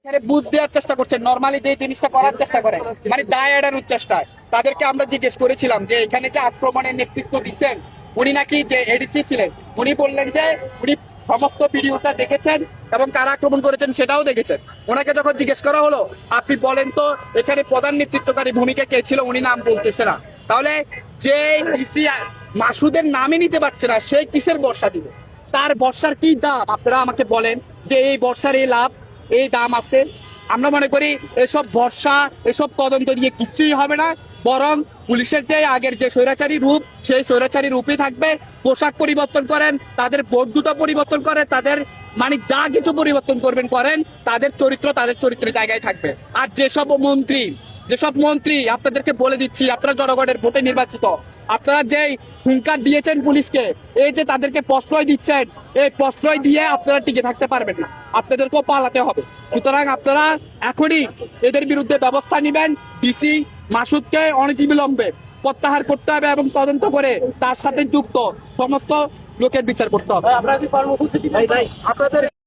এখানে বুঝ দেওয়ার চেষ্টা করছে, নরমালি যে জিনিসটা করার চেষ্টা করে, মানে দায় এড়ানোর চেষ্টায়। তাদেরকে আমরা জিজ্ঞেস করেছিলাম যে এখানে যে আক্রমণের নেতৃত্ব দিচ্ছেন উনি নাকি যে এডিসি ছিলেন, উনি বললেন যে উনি সমস্ত ভিডিওটা দেখেছেন এবং কারা আক্রমণ করেছেন সেটাও দেখেছেন। ওনাকে যখন জিজ্ঞেস করা হলো আপনি বলেন তো এখানে প্রধান নেতৃত্বকারী ভূমিকা কে ছিল, উনি নাম বলতেছে না। তাহলে যে ডিসি মাসুদের নামই নিতে পারছে না সে কিসের ভরসা দিবে? তার ভরসার কি দাম আপনারা আমাকে বলেন, যে এই ভরসার এই লাভ এই দাম আছে? আমরা মনে করি এসব ভরসা এসব তদন্ত দিয়ে কিচ্ছুই হবে না, বরং পুলিশের যে আগের যে স্বৈরাচারী রূপ সেই স্বৈরাচারী রূপই থাকবে। পোশাক পরিবর্তন করেন, তাদের ভোট দুটো পরিবর্তন করে, তাদের মানে যা কিছু পরিবর্তন করবেন করেন, তাদের চরিত্র তাদের চরিত্রের জায়গায় থাকবে। আর যেসব মন্ত্রী আপনাদেরকে বলে দিচ্ছি, আপনারা জনগণের ভোটে নির্বাচিত, আপনারা যেই হুঙ্কার দিয়েছেন পুলিশকে, এই যে তাদেরকে প্রশ্রয় দিচ্ছেন, এই প্রশ্রয় দিয়ে আপনারা টিকে থাকতে পারবেন না, আপনাদেরকেও পালাতে হবে। সুতরাং আপনারা এখনই এদের বিরুদ্ধে ব্যবস্থা নেবেন। ডিসি মাসুদকে অনতিবিলম্বে প্রত্যাহার করতে হবে এবং তদন্ত করে তার সাথে যুক্ত সমস্ত লোকের বিচার করতে হবে। আপনারা কি কর্মসূচি দিবেন? আপনাদের